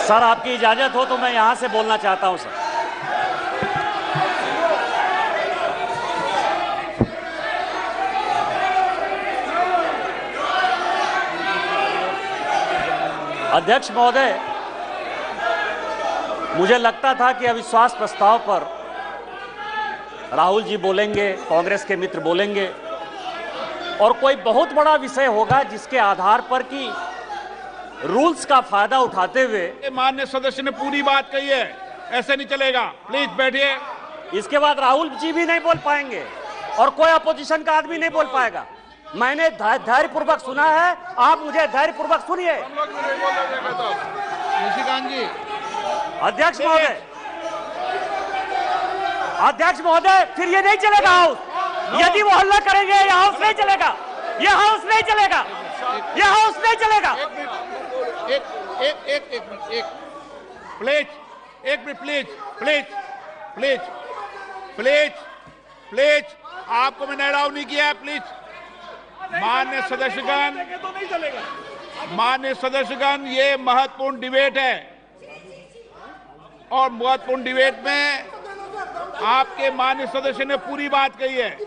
Sir, आपकी इजाजत हो तो मैं यहां से बोलना चाहता हूं सर। अध्यक्ष महोदय, मुझे लगता था कि अविश्वास प्रस्ताव पर राहुल जी बोलेंगे, कांग्रेस के मित्र बोलेंगे और कोई बहुत बड़ा विषय होगा जिसके आधार पर कि रूल्स का फायदा उठाते हुए माननीय सदस्य ने पूरी बात कही है, ऐसे नहीं चलेगा। प्लीज बैठिए। इसके बाद राहुल जी भी नहीं बोल पाएंगे और कोई अपोजिशन का आदमी नहीं बोल पाएगा। मैंने धैर्यपूर्वक सुना है, आप मुझे धैर्यपूर्वक सुनिए। निशिकांत जी। अध्यक्ष महोदय, अध्यक्ष महोदय, फिर ये नहीं चलेगा हाउस। यदि वो हल्ला करेंगे ये हाउस नहीं चलेगा, ये हाउस नहीं चलेगा, ये हाउस नहीं चलेगा। एक प्लीज, एक minute please, please please please please, आपको मैंने अलाउ नहीं किया है, प्लीज। माननीय सदस्यगण, ये महत्वपूर्ण डिबेट है और महत्वपूर्ण डिबेट में आपके माननीय सदस्य ने पूरी बात कही है,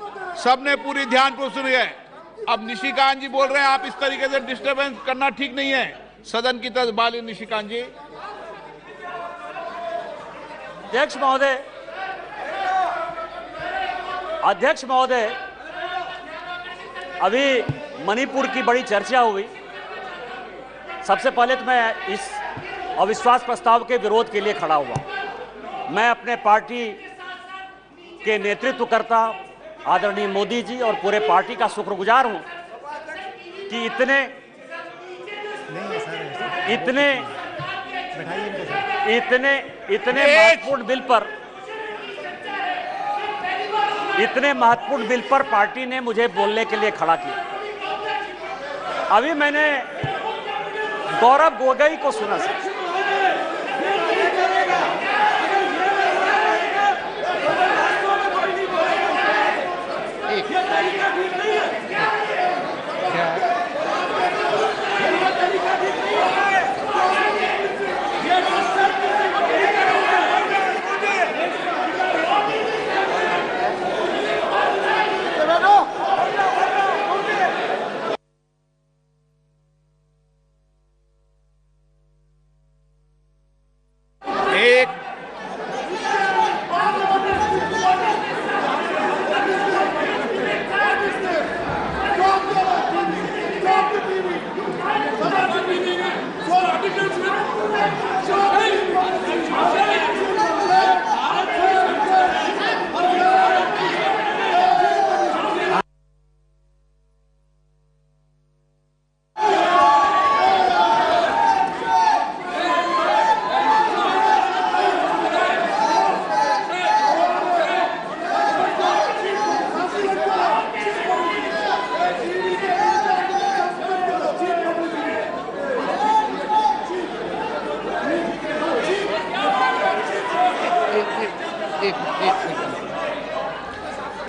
सबने पूरी ध्यानपूर्वक सुनी है। अब निशिकांत जी बोल रहे हैं, आप इस तरीके से डिस्टर्बेंस करना ठीक नहीं है सदन की तरफ। बाली निशिकांत जी। अध्यक्ष महोदय, अभी मणिपुर की बड़ी चर्चा हुई। सबसे पहले तो मैं इस अविश्वास प्रस्ताव के विरोध के लिए खड़ा हुआ। मैं अपने पार्टी के नेतृत्वकर्ता आदरणीय मोदी जी और पूरे पार्टी का शुक्रगुजार हूं कि इतने महत्वपूर्ण बिल पर पार्टी ने मुझे बोलने के लिए खड़ा किया। अभी मैंने गौरव गोगोई को सुना सर।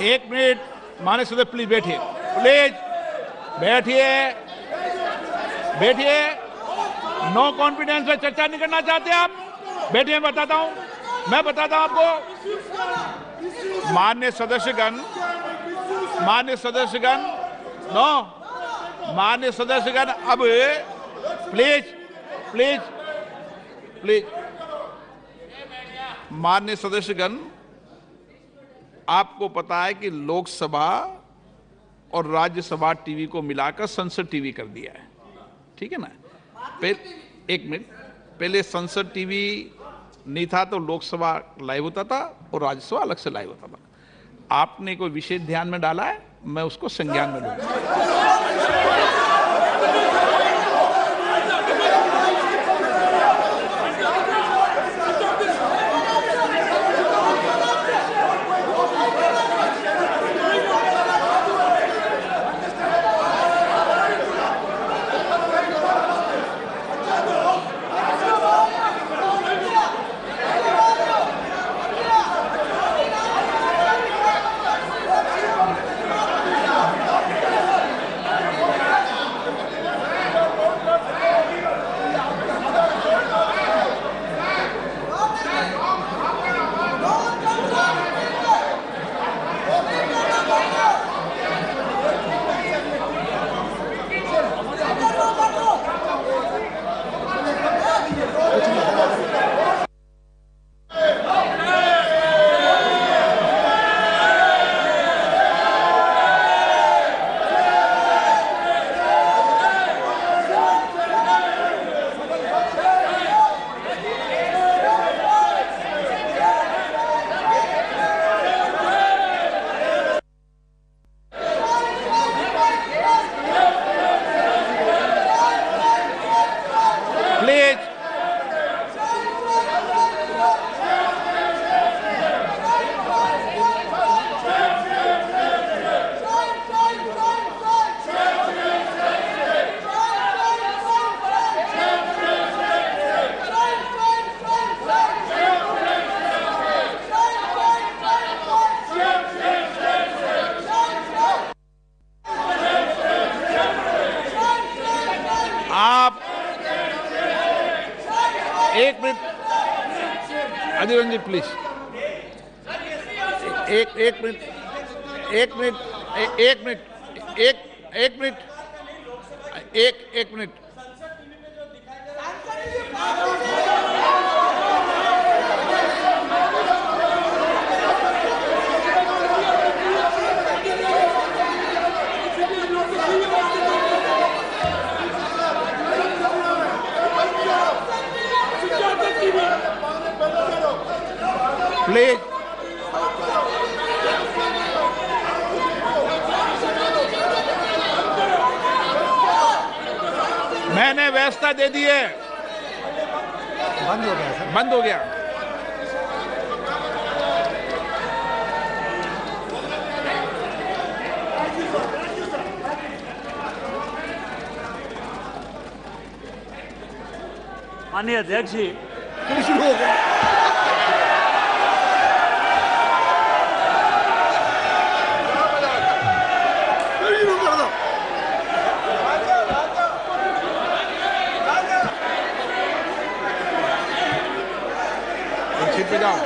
एक मिनट माननीय सदस्य, प्लीज बैठिए, प्लीज बैठिए, बैठिए। नो कॉन्फिडेंस में चर्चा नहीं करना चाहते आप? बैठिए, मैं बताता हूं आपको। माननीय सदस्यगण, अब प्लीज प्लीज प्लीज, माननीय सदस्यगण, आपको पता है कि लोकसभा और राज्यसभा टीवी को मिलाकर संसद टीवी कर दिया है, ठीक है ना? एक मिनट, पहले संसद टीवी नहीं था तो लोकसभा लाइव होता था और राज्यसभा अलग से लाइव होता था। आपने कोई विशेष ध्यान में डाला है, मैं उसको संज्ञान में लूंगा। आप एक मिनट, अधीर रंजन प्लीज, एक मिनट, एक मिनट, एक मिनट, एक मिनट, एक मिनट। प्लीज, मैंने व्यवस्था दे दी है। बंद हो गया सर, बंद हो गया। माननीय अध्यक्ष जी, शुरू हो गया। सीट पे जाओ।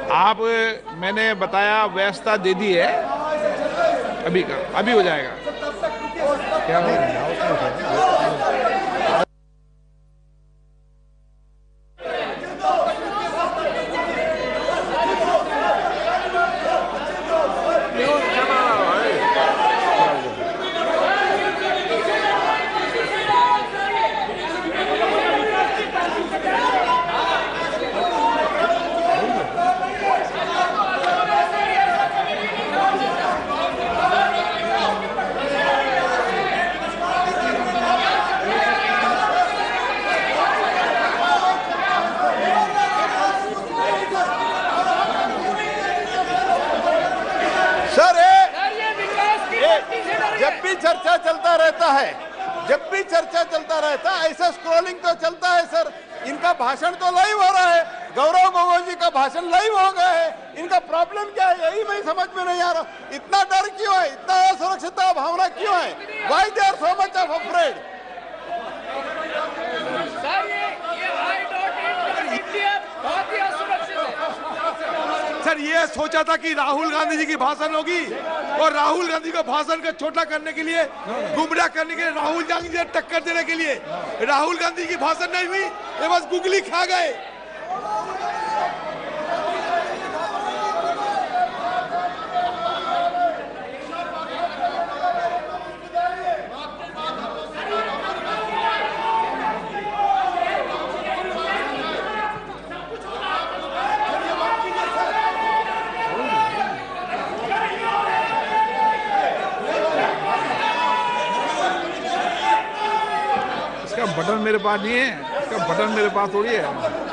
आप, मैंने बताया व्यवस्था दे दी है, अभी का अभी हो जाएगा। क्या हो रहा है? जब भी चर्चा चलता रहता है, ऐसा स्क्रॉलिंग तो चलता है सर। इनका भाषण तो लाइव हो रहा है, गौरव गोगोई जी का भाषण लाइव हो गया है। इनका प्रॉब्लम क्या है, यही मैं समझ में नहीं आ रहा। इतना डर क्यों है, इतना असुरक्षितता भावना क्यों है? Why they are so much of afraid? Sir ये सोचा था कि राहुल गांधी जी की भाषण होगी और राहुल गांधी का भाषण को छोटा करने के लिए, गुमराह करने के लिए, राहुल गांधी जी टक्कर देने के लिए राहुल गांधी की भाषण नहीं हुई, ये बस गुगली खा गए। बटन मेरे पास नहीं है, इसका बटन मेरे पास थोड़ी है।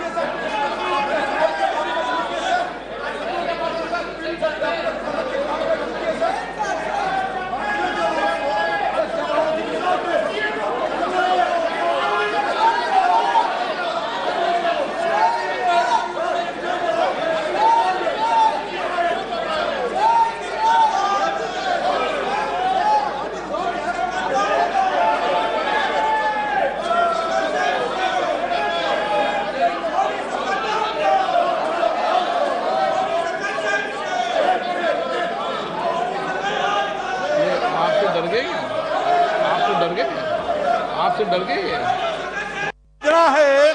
आपसे डर गए योजना है,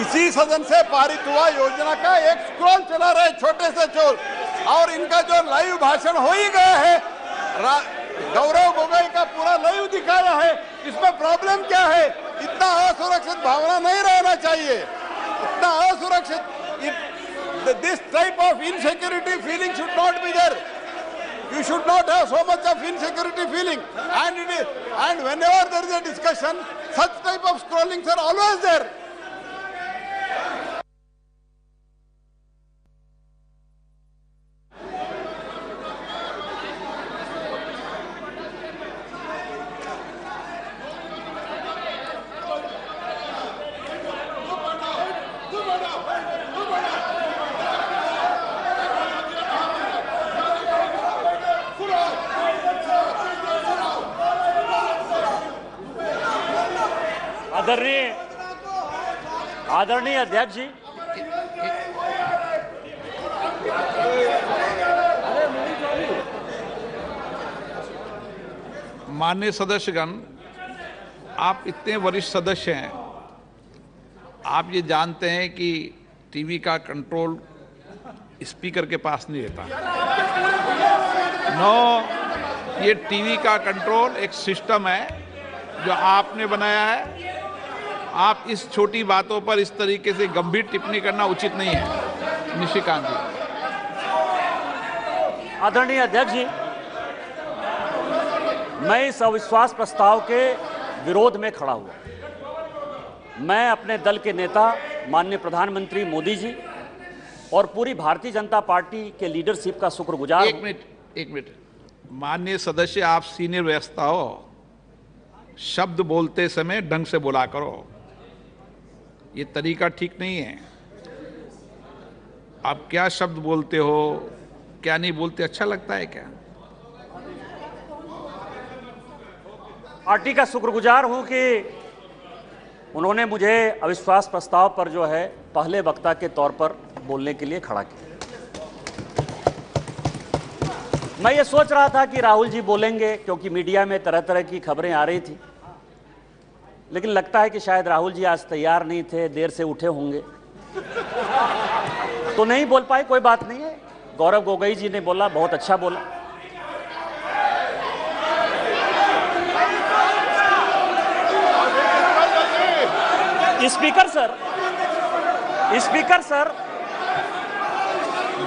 इसी सदन से पारित हुआ योजना का एक स्क्रॉल चला रहे छोटे से छोर, और इनका जो लाइव भाषण हो ही गया है। गौरव गोगोई कार्रवाई का पूरा लाइव दिखाया है। इसमें प्रॉब्लम क्या है? इतना असुरक्षित भावना नहीं रहना चाहिए, इतना असुरक्षित, this type of insecurity feeling should not be there. You should not have so much of insecurity feeling, and whenever there is a discussion, such type of scrollings are always there. आदरणीय अध्यक्ष जी, माननीय सदस्यगण, आप इतने वरिष्ठ सदस्य हैं, आप ये जानते हैं कि टीवी का कंट्रोल स्पीकर के पास नहीं रहता। नो, ये टीवी का कंट्रोल एक सिस्टम है जो आपने बनाया है। आप इस छोटी बातों पर इस तरीके से गंभीर टिप्पणी करना उचित नहीं है। निशिकांत जी। आदरणीय अध्यक्ष जी, मैं इस अविश्वास प्रस्ताव के विरोध में खड़ा हुआ। मैं अपने दल के नेता माननीय प्रधानमंत्री मोदी जी और पूरी भारतीय जनता पार्टी के लीडरशिप का शुक्रगुजार। एक मिनट माननीय सदस्य, आप सीनियर व्यवस्था हो, शब्द बोलते समय ढंग से बोला करो, ये तरीका ठीक नहीं है। आप क्या शब्द बोलते हो, क्या नहीं बोलते, अच्छा लगता है क्या? पार्टी का शुक्रगुजार हूं कि उन्होंने मुझे अविश्वास प्रस्ताव पर जो है पहले वक्ता के तौर पर बोलने के लिए खड़ा किया। मैं ये सोच रहा था कि राहुल जी बोलेंगे, क्योंकि मीडिया में तरह तरह की खबरें आ रही थी, लेकिन लगता है कि शायद राहुल जी आज तैयार नहीं थे, देर से उठे होंगे तो नहीं बोल पाए। कोई बात नहीं है, गौरव गोगोई जी ने बोला, बहुत अच्छा बोला। स्पीकर सर,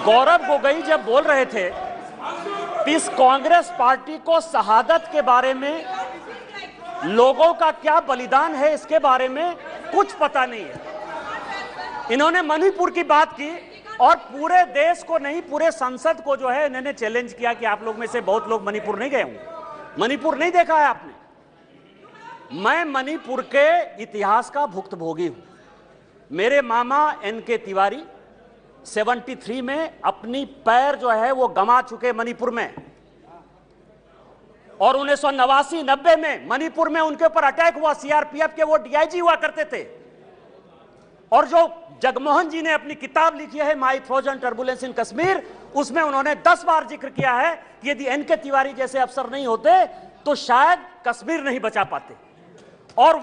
गौरव गोगोई जब बोल रहे थे, इस कांग्रेस पार्टी को शहादत के बारे में, लोगों का क्या बलिदान है इसके बारे में कुछ पता नहीं है। इन्होंने मणिपुर की बात की और पूरे देश को नहीं, पूरे संसद को जो है इन्होंने चैलेंज किया कि आप लोग में से बहुत लोग मणिपुर नहीं गए होंगे, मणिपुर नहीं देखा है आपने। मैं मणिपुर के इतिहास का भुक्तभोगी हूं। मेरे मामा एनके तिवारी 73 में अपनी पैर जो है वो गंवा चुके मणिपुर में, और 1989-90 में मणिपुर में उनके ऊपर अटैक हुआ। सीआरपीएफ के वो डीआईजी हुआ करते थे, और जो जगमोहन जी ने अपनी किताब लिखी है माई फ्रोजन टर्बुलेंस इन कश्मीर, उसमें उन्होंने 10 बार जिक्र किया है कि यदि एनके तिवारी जैसे अफसर नहीं होते तो शायद कश्मीर नहीं बचा पाते। और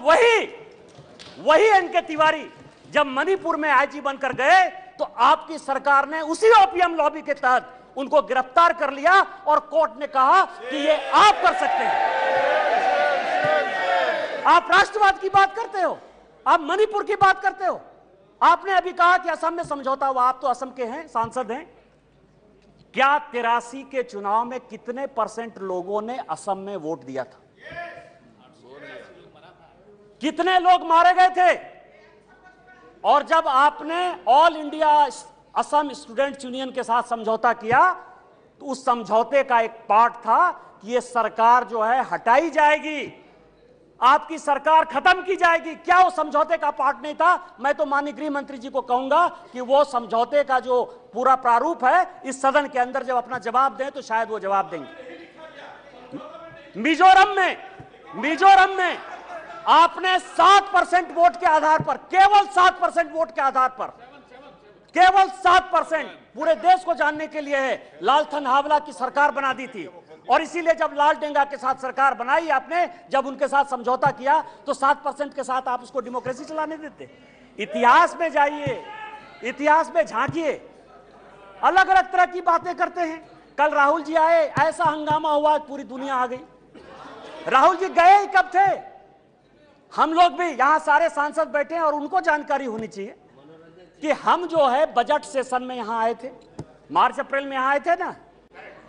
वही एनके तिवारी जब मणिपुर में आईजी बनकर गए तो आपकी सरकार ने उसी ओपीएम लॉबी के तहत उनको गिरफ्तार कर लिया और कोर्ट ने कहा कि ये आप कर सकते हैं। आप राष्ट्रवाद की बात करते हो, आप मणिपुर की बात करते हो। आपने अभी कहा कि असम में समझौता हुआ, आप तो असम के हैं, सांसद हैं। क्या 83 के चुनाव में कितने % लोगों ने असम में वोट दिया था? कितने लोग मारे गए थे? और जब आपने all India Assam students union के साथ समझौता किया तो उस समझौते का एक पार्ट था कि ये सरकार जो है हटाई जाएगी, आपकी सरकार खत्म की जाएगी। क्या वो समझौते का पार्ट नहीं था? मैं तो माननीय गृह मंत्री जी को कहूंगा कि वो समझौते का जो पूरा प्रारूप है इस सदन के अंदर जब अपना जवाब दें तो शायद वो जवाब देंगे। मिजोरम में आपने 7% वोट के आधार पर, केवल 7% वोट के आधार पर, केवल 7%, पूरे देश को जानने के लिए है, लालथन हावला की सरकार बना दी थी। और इसीलिए जब लाल डेंगा के साथ सरकार बनाई आपने, जब उनके साथ समझौता किया तो 7% के साथ आप उसको डेमोक्रेसी चलाने देते। इतिहास में जाइए, इतिहास में झांकिए, अलग अलग तरह की बातें करते हैं। कल राहुल जी आए, ऐसा हंगामा हुआ, पूरी दुनिया आ गई। राहुल जी गए ही कब थे? हम लोग भी यहां सारे सांसद बैठे हैं और उनको जानकारी होनी चाहिए कि हम जो है बजट सेशन में यहां आए थे, मार्च अप्रैल में यहां आए थे ना।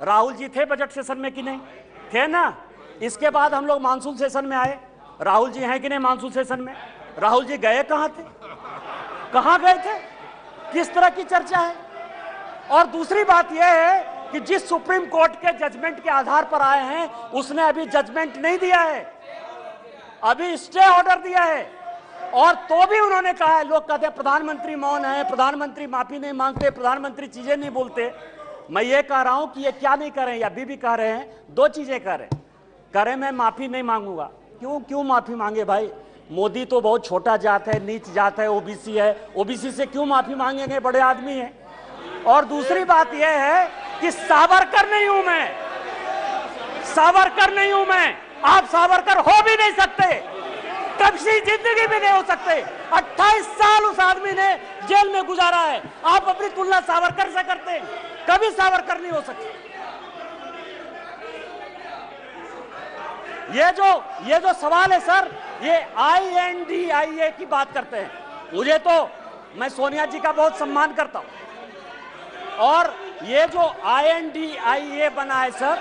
राहुल जी थे बजट सेशन में कि नहीं थे ना? इसके बाद हम लोग मानसून सेशन में आए, राहुल जी हैं कि नहीं मानसून सेशन में? राहुल जी गए कहां थे? कहां गए थे? किस तरह की चर्चा है? और दूसरी बात यह है कि जिस सुप्रीम कोर्ट के जजमेंट के आधार पर आए हैं उसने अभी जजमेंट नहीं दिया है, अभी स्टे ऑर्डर दिया है। और तो भी उन्होंने कहा है, लोग कहते हैं प्रधानमंत्री मौन है, प्रधानमंत्री माफी नहीं मांगते, प्रधानमंत्री चीजें नहीं बोलते। मैं ये कह रहा हूं कि ये क्या नहीं कर रहे हैं, अभी भी कह रहे हैं, दो चीजें कह रहे हैं। मैं माफी नहीं मांगूंगा। क्यों माफी मांगे भाई? मोदी तो बहुत छोटा जात है, नीच जात है, ओबीसी है, ओबीसी से क्यों माफी मांगेंगे? बड़े आदमी है। और दूसरी बात यह है कि सावरकर नहीं हूं मैं, सावरकर नहीं हूं मैं। आप सावरकर हो भी नहीं सकते, कभी जिंदगी में नहीं हो सकते। 28 साल उस आदमी ने जेल में गुजारा है, आप अपनी तुलना सावरकर से करते हैं, कभी सावरकर नहीं हो सकते। ये जो सवाल है सर, ये INDIA की बात करते हैं। मुझे तो, मैं सोनिया जी का बहुत सम्मान करता हूं, और ये जो INDIA बना है सर,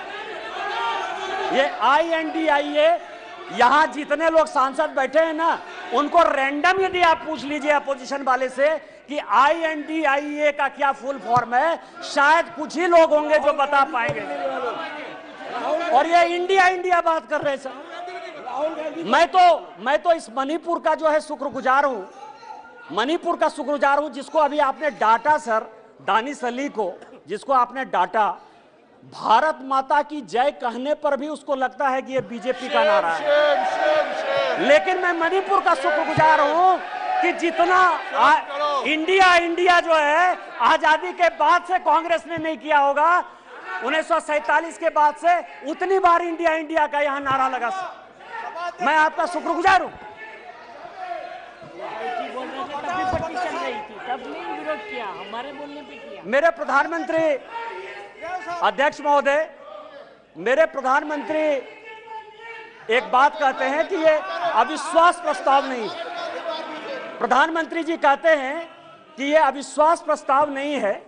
ये INDIA, यहां जितने लोग सांसद बैठे हैं ना, उनको रैंडम यदि आप पूछ लीजिए अपोजिशन वाले से कि INDIA का क्या फुल फॉर्म है, शायद कुछ ही लोग होंगे जो बता पाएंगे। और ये इंडिया बात कर रहे हैं सर। मैं तो इस मणिपुर का जो है शुक्रगुजार हूं, मणिपुर का शुक्रगुजार हूं, जिसको अभी आपने डांटा सर, दानिश अली को, जिसको आपने डांटा। भारत माता की जय कहने पर भी उसको लगता है कि ये बीजेपी का नारा है। लेकिन मैं मणिपुर का शुक्रगुजार हूं कि जितना इंडिया जो है आजादी के बाद से कांग्रेस ने नहीं किया होगा, 1947 के बाद से उतनी बार इंडिया का यहां नारा लगा। मैं आपका शुक्रगुजार हूं। मेरे प्रधानमंत्री अध्यक्ष महोदय, मेरे प्रधानमंत्री एक बात कहते हैं कि ये अविश्वास प्रस्ताव नहीं है। प्रधानमंत्री जी कहते हैं कि ये अविश्वास प्रस्ताव नहीं है,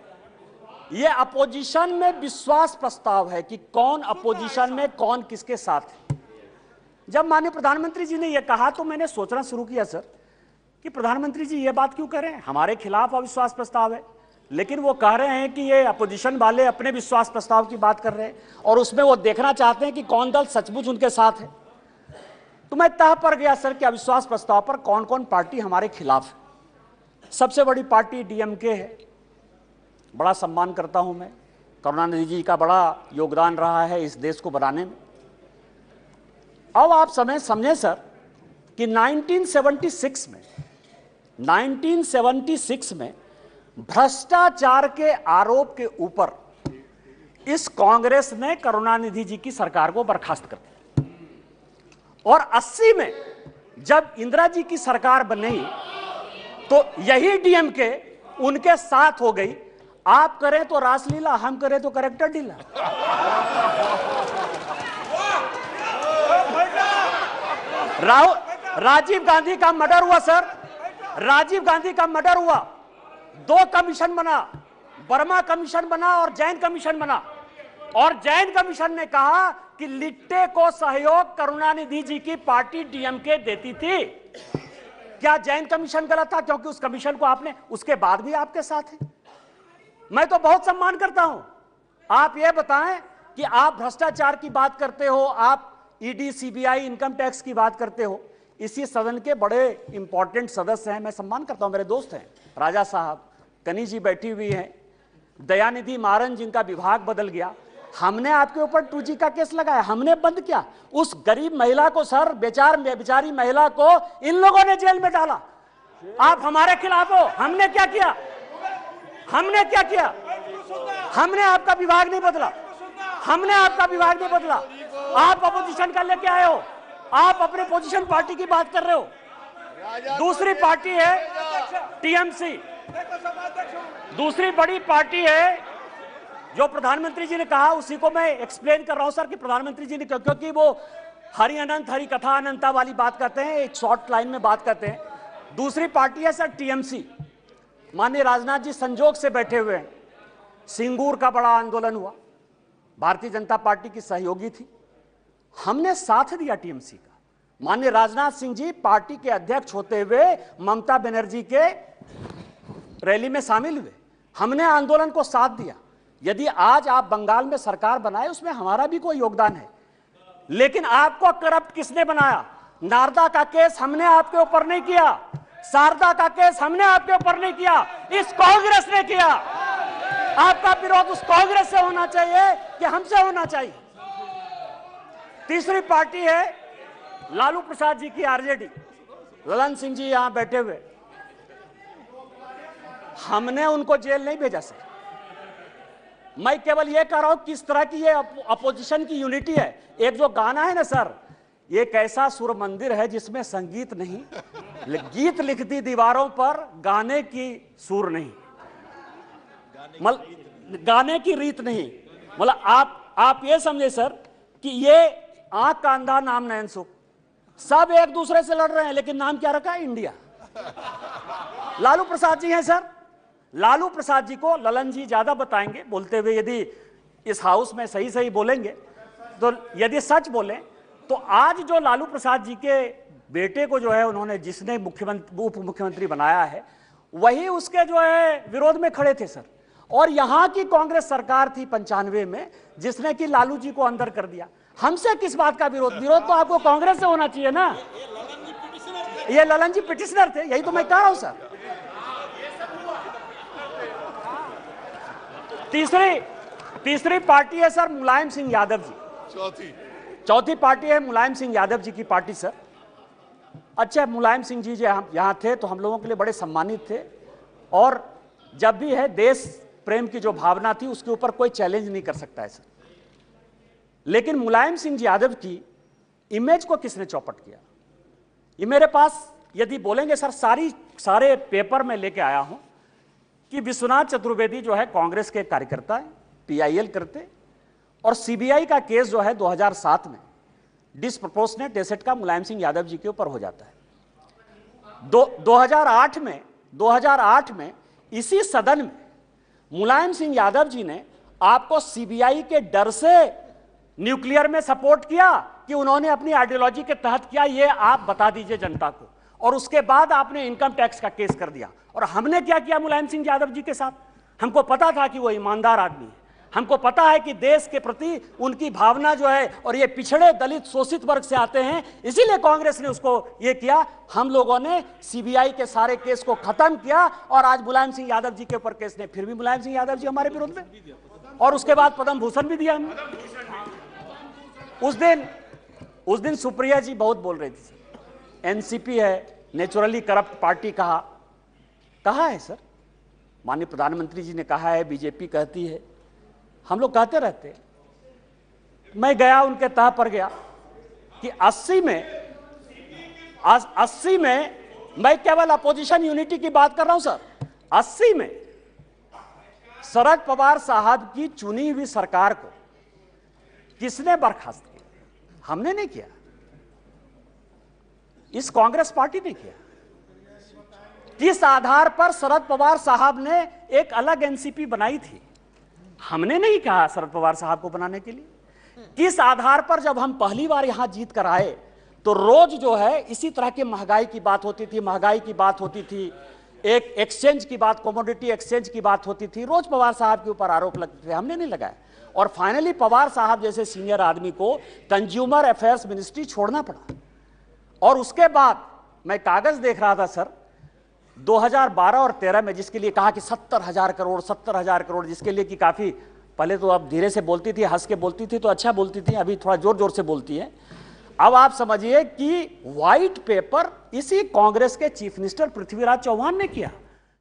ये अपोजिशन में विश्वास प्रस्ताव है कि कौन अपोजिशन में कौन किसके साथ है। जब माननीय प्रधानमंत्री जी ने यह कहा तो मैंने सोचना शुरू किया सर कि प्रधानमंत्री जी ये बात क्यों कर रहे हैं, हमारे खिलाफ अविश्वास प्रस्ताव है, लेकिन वो कह रहे हैं कि ये अपोजिशन वाले अपने विश्वास प्रस्ताव की बात कर रहे हैं और उसमें वो देखना चाहते हैं कि कौन दल सचमुच उनके साथ है। तो मैं तह पर गया सर कि अविश्वास प्रस्ताव पर कौन कौन पार्टी हमारे खिलाफ है। सबसे बड़ी पार्टी DMK है, बड़ा सम्मान करता हूं मैं, करुणानिधि जी का बड़ा योगदान रहा है इस देश को बनाने में। अब आप समझें सर कि 1976 में भ्रष्टाचार के आरोप के ऊपर इस कांग्रेस ने करुणानिधि जी की सरकार को बर्खास्त कर दिया, और 80 में जब इंदिरा जी की सरकार बनी तो यही DMK उनके साथ हो गई। आप करें तो रासलीला, हम करें तो करेक्टर ढीला। राजीव गांधी का मर्डर हुआ सर, राजीव गांधी का मर्डर हुआ, 2 कमीशन बना, वर्मा कमीशन बना और जैन कमीशन बना, और जैन कमीशन ने कहा कि लिट्टे को सहयोग करुणानिधि जी की पार्टी DMK देती थी। क्या जैन कमीशन गलत था? क्योंकि उस कमीशन को आपने, उसके बाद भी आपके साथ है। मैं तो बहुत सम्मान करता हूं। आप ये बताएं कि आप भ्रष्टाचार की बात करते हो, आप ED CBI इनकम टैक्स की बात करते हो, इसी सदन के बड़े इंपॉर्टेंट सदस्य हैं, मैं सम्मान करता हूं, मेरे दोस्त हैं, राजा साहब, कनी जी बैठी हुई हैं, दयानिधि मारन जिनका विभाग बदल गया। हमने आपके ऊपर 2G का केस लगाया, हमने बंद किया। उस गरीब महिला को सर, बेचारी महिला को इन लोगों ने जेल में डाला। आप हमारे खिलाफ हो। हमने क्या किया? हमने क्या किया? हमने आपका विभाग नहीं बदला, हमने आपका विभाग नहीं बदला। आप अपोजिशन का लेके आए हो, आप अपने पोजीशन पार्टी की बात कर रहे हो। दूसरी पार्टी है TMC, दूसरी बड़ी पार्टी है। जो प्रधानमंत्री जी ने कहा उसी को मैं एक्सप्लेन कर रहा हूं सर कि प्रधानमंत्री जी ने, क्योंकि वो हरि अनंत हरि कथा अनंता वाली बात करते हैं, एक शॉर्ट लाइन में बात करते हैं। दूसरी पार्टी है सर टीएमसी। माननीय राजनाथ जी संजोग से बैठे हुए हैं। सिंगूर का बड़ा आंदोलन हुआ, भारतीय जनता पार्टी की सहयोगी थी, हमने साथ दिया टीएमसी का। माननीय राजनाथ सिंह जी पार्टी के अध्यक्ष होते हुए ममता बनर्जी के रैली में शामिल हुए, हमने आंदोलन को साथ दिया। यदि आज आप बंगाल में सरकार बनाए उसमें हमारा भी कोई योगदान है, लेकिन आपको करप्ट किसने बनाया? नारदा का केस हमने आपके ऊपर नहीं किया, शारदा का केस हमने आपके ऊपर नहीं किया, इस कांग्रेस ने किया। आपका विरोध उस कांग्रेस से होना चाहिए कि हमसे होना चाहिए? तीसरी पार्टी है लालू प्रसाद जी की आरजेडी। ललन सिंह जी यहां बैठे हुए, हमने उनको जेल नहीं भेजा सर। मैं केवल यह कह रहा हूं किस तरह की ये अपोजिशन की यूनिटी है। एक जो गाना है ना सर, एक ऐसा सुर मंदिर है जिसमें संगीत नहीं, गीत लिखती दीवारों पर गाने की सुर नहीं, गाने की रीत नहीं। मतलब आप ये समझे सर कि ये आंख का अंधा नाम नयन सुख, सब एक दूसरे से लड़ रहे हैं, लेकिन नाम क्या रखा है? इंडिया। लालू प्रसाद जी हैं सर। लालू प्रसाद जी को ललन जी ज्यादा बताएंगे बोलते हुए, यदि इस हाउस में सही सही बोलेंगे तो, यदि सच बोलें तो आज जो लालू प्रसाद जी के बेटे को जो है उन्होंने, जिसने उप मुख्यमंत्री बनाया है, वही उसके जो है विरोध में खड़े थे सर। और यहां की कांग्रेस सरकार थी 95 में जिसने कि लालू जी को अंदर कर दिया। हमसे किस बात का विरोध? विरोध तो आपको कांग्रेस से होना चाहिए ना। ये ललन जी पिटिशनर थे, यही तो मैं कह रहा हूं सर। तीसरी पार्टी है सर मुलायम सिंह यादव जी। चौथी पार्टी है मुलायम सिंह यादव जी की पार्टी सर। अच्छा, मुलायम सिंह जी यहां थे तो हम लोगों के लिए बड़े सम्मानित थे, और जब भी है देश प्रेम की जो भावना थी उसके ऊपर कोई चैलेंज नहीं कर सकता है सर। लेकिन मुलायम सिंह यादव की इमेज को किसने चौपट किया? ये मेरे पास यदि बोलेंगे सर, सारे पेपर में लेके आया हूं कि विश्वनाथ चतुर्वेदी जो है कांग्रेस के कार्यकर्ता है, पीआईएल करते, और सीबीआई का केस जो है 2007 में डिसप्रोपोर्शनेट एसेट का मुलायम सिंह यादव जी के ऊपर हो जाता है। 2008 में इसी सदन में मुलायम सिंह यादव जी ने आपको सीबीआई के डर से न्यूक्लियर में सपोर्ट किया कि उन्होंने अपनी आइडियोलॉजी के तहत किया, ये आप बता दीजिए जनता को। और उसके बाद आपने इनकम टैक्स का केस कर दिया। और हमने क्या किया मुलायम सिंह यादव जी के साथ? हमको पता था कि वो ईमानदार आदमी है, हमको पता है कि देश के प्रति उनकी भावना जो है, और ये पिछड़े दलित शोषित वर्ग से आते हैं, इसीलिए कांग्रेस ने उसको ये किया। हम लोगों ने सीबीआई के सारे केस को खत्म किया, और आज मुलायम सिंह यादव जी के ऊपर केस ने, फिर भी मुलायम सिंह यादव जी हमारे विरोध में, और उसके बाद पद्म भूषण भी दिया हमने। उस दिन सुप्रिया जी बहुत बोल रही थी, एनसीपी है नेचुरली करप्ट पार्टी कहा है सर? माननीय प्रधानमंत्री जी ने कहा है, बीजेपी कहती है, हम लोग कहते रहते। मैं गया उनके तह पर गया कि 80 में मैं केवल अपोजिशन यूनिटी की बात कर रहा हूं सर। 80 में शरद पवार साहब की चुनी हुई सरकार को किसने बर्खास्त किया? हमने नहीं किया, इस कांग्रेस पार्टी ने किया। किस आधार पर शरद पवार साहब ने एक अलग एनसीपी बनाई थी? हमने नहीं कहा शरद पवार साहब को बनाने के लिए। किस आधार पर जब हम पहली बार यहां जीत कर आए तो रोज जो है इसी तरह की महंगाई की बात होती थी, एक एक्सचेंज की बात, कमोडिटी एक्सचेंज की बात होती थी, रोज पवार साहब के ऊपर आरोप लगते थे, हमने नहीं लगाया। और फाइनली पवार साहब जैसे सीनियर आदमी को कंज्यूमर अफेयर्स मिनिस्ट्री छोड़ना पड़ा। और उसके बाद मैं कागज देख रहा था सर, 2012 और 13 में जिसके लिए कहा कि 70,000 करोड़, जिसके लिए कि काफी पहले तो अब धीरे से बोलती थी, हंस के बोलती थी तो अच्छा बोलती थी, अभी थोड़ा जोर जोर से बोलती है। अब आप समझिए कि व्हाइट पेपर इसी कांग्रेस के चीफ मिनिस्टर पृथ्वीराज चौहान ने किया।